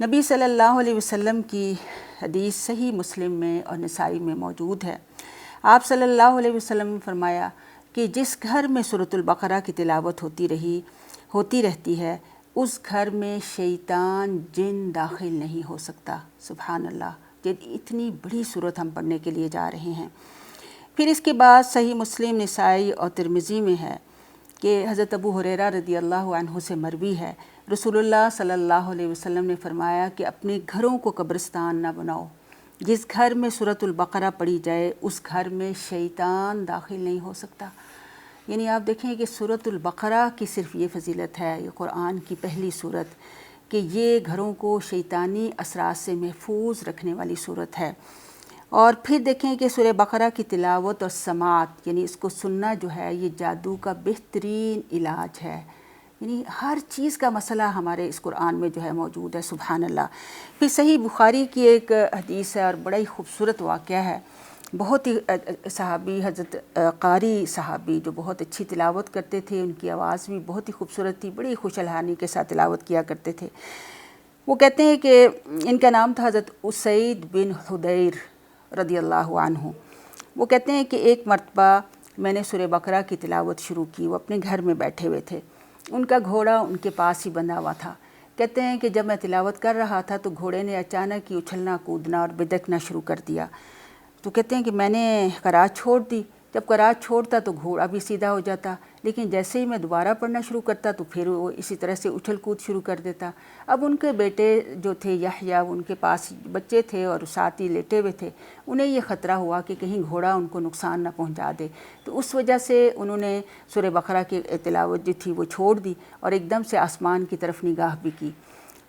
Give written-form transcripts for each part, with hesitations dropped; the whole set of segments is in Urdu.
نبی صلی اللہ علیہ وسلم کی حدیث صحیح مسلم میں اور نسائی میں موجود ہے۔ آپ صلی اللہ علیہ وسلم نے فرمایا کہ جس گھر میں سورۃ البقرہ کی تلاوت ہوتی رہتی ہے اس گھر میں شیطان جن داخل نہیں ہو سکتا۔ سبحان اللہ، اتنی بڑی سورت ہم پڑھنے کے لیے جا رہے ہیں۔ پھر اس کے بعد صحیح مسلم، نسائی اور ترمذی میں ہے کہ حضرت ابو ہریرہ رضی اللہ عنہ سے مروی ہے، رسول اللہ صلی اللہ علیہ وسلم نے فرمایا کہ اپنے گھروں کو قبرستان نہ بناؤ، جس گھر میں سورۃ البقرہ پڑھی جائے اس گھر میں شیطان داخل نہیں ہو سکتا۔ یعنی آپ دیکھیں کہ سورۃ البقرہ کی صرف یہ فضیلت ہے، یہ قرآن کی پہلی سورت، کہ یہ گھروں کو شیطانی اثرات سے محفوظ رکھنے والی سورت ہے۔ اور پھر دیکھیں کہ سورہ بقرہ کی تلاوت اور سماعت، یعنی اس کو سننا جو ہے یہ جادو کا بہترین علاج ہے۔ یعنی ہر چیز کا مسئلہ ہمارے اس قرآن میں جو ہے موجود ہے، سبحان اللہ۔ پھر صحیح بخاری کی ایک حدیث ہے اور بڑا ہی خوبصورت واقعہ ہے۔ بہت ہی صحابی، حضرت قاری صحابی جو بہت اچھی تلاوت کرتے تھے، ان کی آواز بھی بہت ہی خوبصورت تھی، بڑی خوش الحانی کے ساتھ تلاوت کیا کرتے تھے۔ وہ کہتے ہیں کہ ان کا نام تھا حضرت اسید بن حدیر رضی اللہ عنہ۔ وہ کہتے ہیں کہ ایک مرتبہ میں نے سورہ بقرہ کی تلاوت شروع کی، وہ اپنے گھر میں بیٹھے ہوئے تھے، ان کا گھوڑا ان کے پاس ہی بندھا ہوا تھا۔ کہتے ہیں کہ جب میں تلاوت کر رہا تھا تو گھوڑے نے اچانک ہی اچھلنا کودنا اور بدکنا شروع کر دیا۔ تو کہتے ہیں کہ میں نے قرات چھوڑ دی۔ جب قرات چھوڑتا تو گھوڑا بھی سیدھا ہو جاتا، لیکن جیسے ہی میں دوبارہ پڑھنا شروع کرتا تو پھر وہ اسی طرح سے اچھل کود شروع کر دیتا۔ اب ان کے بیٹے جو تھے یحییٰ، ان کے پاس بچے تھے اور ساتھ ہی لیٹے ہوئے تھے، انہیں یہ خطرہ ہوا کہ کہیں گھوڑا ان کو نقصان نہ پہنچا دے، تو اس وجہ سے انہوں نے سورہ بقرہ کی تلاوت جو تھی وہ چھوڑ دی اور ایک دم سے آسمان کی طرف نگاہ بھی کی۔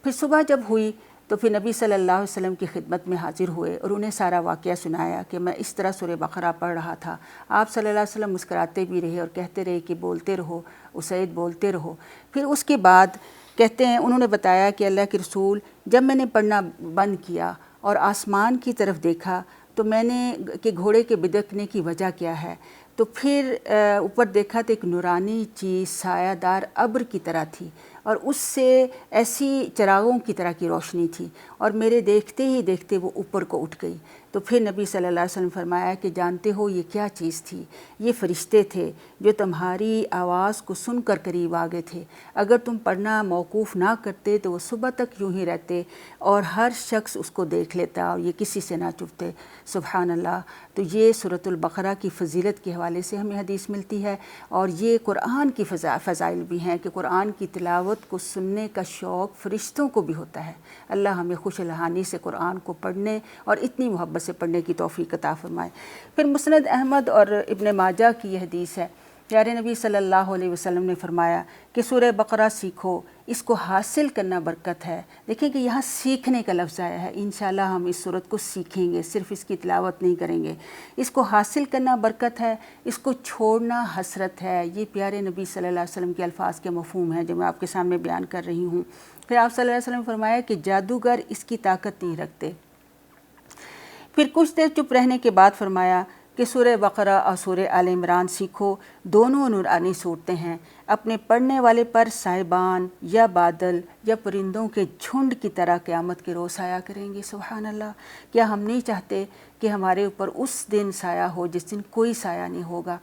پھر صبح جب ہوئی تو پھر نبی صلی اللہ علیہ وسلم کی خدمت میں حاضر ہوئے اور انہیں سارا واقعہ سنایا کہ میں اس طرح سورہ بقرہ پڑھ رہا تھا۔ آپ صلی اللہ علیہ وسلم مسکراتے بھی رہے اور کہتے رہے کہ بولتے رہو اسید، بولتے رہو۔ پھر اس کے بعد کہتے ہیں انہوں نے بتایا کہ اللہ کے رسول، جب میں نے پڑھنا بند کیا اور آسمان کی طرف دیکھا تو میں نے کہ گھوڑے کے بدکنے کی وجہ کیا ہے، تو پھر اوپر دیکھا تو ایک نورانی چیز سایہ دار ابر کی طرح تھی اور اس سے ایسی چراغوں کی طرح کی روشنی تھی اور میرے دیکھتے ہی دیکھتے وہ اوپر کو اٹھ گئی۔ تو پھر نبی صلی اللہ علیہ وسلم فرمایا کہ جانتے ہو یہ کیا چیز تھی؟ یہ فرشتے تھے جو تمہاری آواز کو سن کر قریب آ گئے تھے۔ اگر تم پڑھنا موقوف نہ کرتے تو وہ صبح تک یوں ہی رہتے اور ہر شخص اس کو دیکھ لیتا اور یہ کسی سے نہ چپتے۔ سبحان اللہ۔ تو یہ سورۃ البقرہ کی فضیلت کے حوالے سے ہمیں حدیث ملتی ہے، اور یہ قرآن کی فضائل بھی ہیں کہ قرآن کی تلاوت کو سننے کا شوق فرشتوں کو بھی ہوتا ہے۔ اللہ ہمیں خوش الحانی سے قرآن کو پڑھنے اور اتنی محبت سے پڑھنے کی توفیق عطا فرمائے۔ پھر مسند احمد اور ابن ماجہ کی یہ حدیث ہے، پیارے نبی صلی اللہ علیہ وسلم نے فرمایا کہ سورہ بقرہ سیکھو، اس کو حاصل کرنا برکت ہے۔ دیکھیں کہ یہاں سیکھنے کا لفظ آیا ہے، انشاءاللہ ہم اس سورت کو سیکھیں گے، صرف اس کی تلاوت نہیں کریں گے۔ اس کو حاصل کرنا برکت ہے، اس کو چھوڑنا حسرت ہے۔ یہ پیارے نبی صلی اللہ علیہ وسلم کے الفاظ کے مفہوم ہیں جو میں آپ کے سامنے بیان کر رہی ہوں۔ پھر آپ صلی اللہ علیہ وسلم نے فرمایا کہ جادوگر اس کی طاقت نہیں رکھتے۔ پھر کچھ دیر چپ رہنے کے بعد فرمایا کہ سورہ بقرہ اور سورہ آل عمران سیکھو، دونوں نورانی صورتیں ہیں، اپنے پڑھنے والے پر صاحبان یا بادل یا پرندوں کے جھنڈ کی طرح قیامت کے روز سایہ کریں گے۔ سبحان اللہ۔ کیا ہم نہیں چاہتے کہ ہمارے اوپر اس دن سایہ ہو جس دن کوئی سایہ نہیں ہوگا؟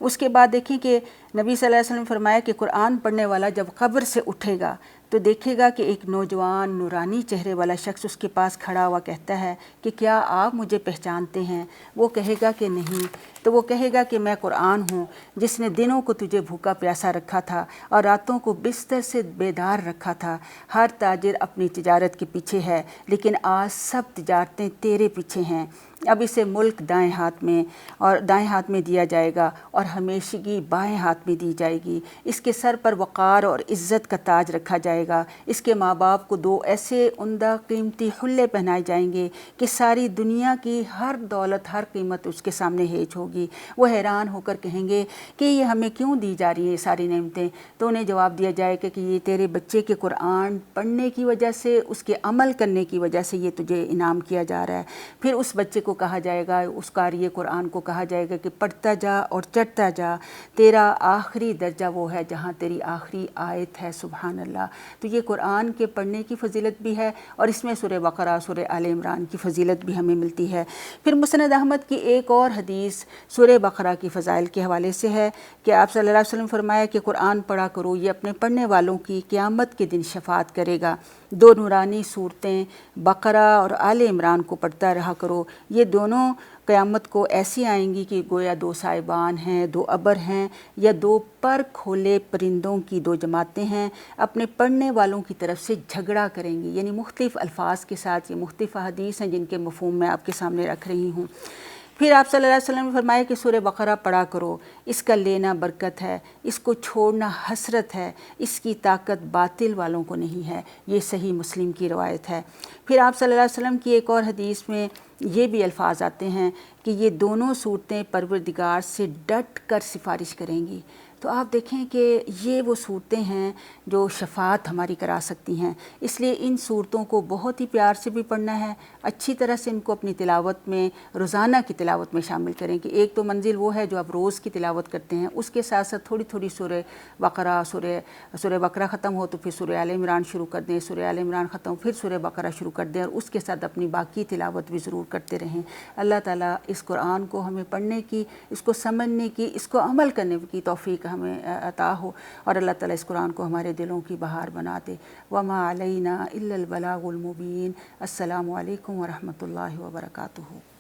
اس کے بعد دیکھیں کہ نبی صلی اللہ علیہ وسلم نے فرمایا کہ قرآن پڑھنے والا جب قبر سے اٹھے گا تو دیکھے گا کہ ایک نوجوان نورانی چہرے والا شخص اس کے پاس کھڑا ہوا کہتا ہے کہ کیا آپ مجھے پہچانتے ہیں؟ وہ کہے گا کہ نہیں، تو وہ کہے گا کہ میں قرآن ہوں جس نے دنوں کو تجھے بھوکا پیاسا رکھا تھا اور راتوں کو بستر سے بیدار رکھا تھا۔ ہر تاجر اپنی تجارت کے پیچھے ہے، لیکن آج سب تجارتیں تیرے پیچھے ہیں۔ اب اسے ملک دائیں ہاتھ میں دیا جائے گا اور ہمیشگی بائیں ہاتھ میں دی جائے گی۔ اس کے سر پر وقار اور عزت کا تاج رکھا جائے گا۔ اس کے ماں باپ کو 2 ایسے عمدہ قیمتی حلے پہنائے جائیں گے کہ ساری دنیا کی ہر دولت، ہر قیمت اس کے سامنے ہیج ہوگی۔ وہ حیران ہو کر کہیں گے کہ یہ ہمیں کیوں دی جا رہی ہیں یہ ساری نعمتیں؟ تو انہیں جواب دیا جائے گا کہ یہ تیرے بچے کے قرآن پڑھنے کی وجہ سے، اس کے عمل کرنے کی وجہ سے یہ تجھے انعام کیا جا رہا ہے۔ پھر اس بچے کو کہا جائے گا، اس قاری قرآن کو کہا جائے گا کہ پڑھتا جا اور چڑھتا جا، تیرا آخری درجہ وہ ہے جہاں تیری آخری آیت ہے۔ سبحان اللہ۔ تو یہ قرآن کے پڑھنے کی فضیلت بھی ہے اور اس میں سورہ بقرہ سورہ آل عمران کی فضیلت بھی ہمیں ملتی ہے۔ پھر مسند احمد کی ایک اور حدیث سورہ بقرہ کی فضائل کے حوالے سے ہے کہ آپ صلی اللہ علیہ وسلم فرمایا کہ قرآن پڑھا کرو، یہ اپنے پڑھنے والوں کی قیامت کے دن شفاعت کرے گا۔ دو نورانی صورتیں بقرہ اور آل عمران کو پڑھتا رہا کرو، یہ دونوں قیامت کو ایسی آئیں گی کہ گویا دو سائبان ہیں، دو ابر ہیں، یا دو پر کھولے پرندوں کی دو جماعتیں ہیں، اپنے پڑھنے والوں کی طرف سے جھگڑا کریں گی۔ یعنی مختلف الفاظ کے ساتھ یہ مختلف احادیث ہیں جن کے مفہوم میں آپ کے سامنے رکھ رہی ہوں۔ پھر آپ صلی اللہ علیہ وسلم نے فرمایا کہ سورہ بقرہ پڑھا کرو، اس کا لینا برکت ہے، اس کو چھوڑنا حسرت ہے، اس کی طاقت باطل والوں کو نہیں ہے۔ یہ صحیح مسلم کی روایت ہے۔ پھر آپ صلی اللہ علیہ وسلم کی ایک اور حدیث میں یہ بھی الفاظ آتے ہیں کہ یہ دونوں صورتیں پروردگار سے ڈٹ کر سفارش کریں گی۔ تو آپ دیکھیں کہ یہ وہ صورتیں ہیں جو شفاعت ہماری کرا سکتی ہیں، اس لیے ان صورتوں کو بہت ہی پیار سے بھی پڑھنا ہے، اچھی طرح سے ان کو اپنی تلاوت میں روزانہ کی تلاوت میں شامل کریں کہ ایک تو منزل وہ ہے جو آپ روز کی تلاوت کرتے ہیں، اس کے ساتھ ساتھ تھوڑی تھوڑی سورہ بقرہ ختم ہو تو پھر سورہ آل عمران شروع کر دیں، سورہ آل عمران ختم پھر سورہ بقرہ شروع کر دیں، اور اس کے ساتھ اپنی باقی تلاوت بھی ضرور کرتے رہیں۔ اللہ تعالیٰ اس قرآن کو ہمیں پڑھنے کی، اس کو سمجھنے کی، اس کو عمل کرنے کی توفیق ہمیں عطا ہو، اور اللہ تعالیٰ اس قرآن کو ہمارے دلوں کی بہار بنا دے۔ وما علینا الا البلاغ المبین۔ السلام علیکم ورحمۃ اللہ وبرکاتہ۔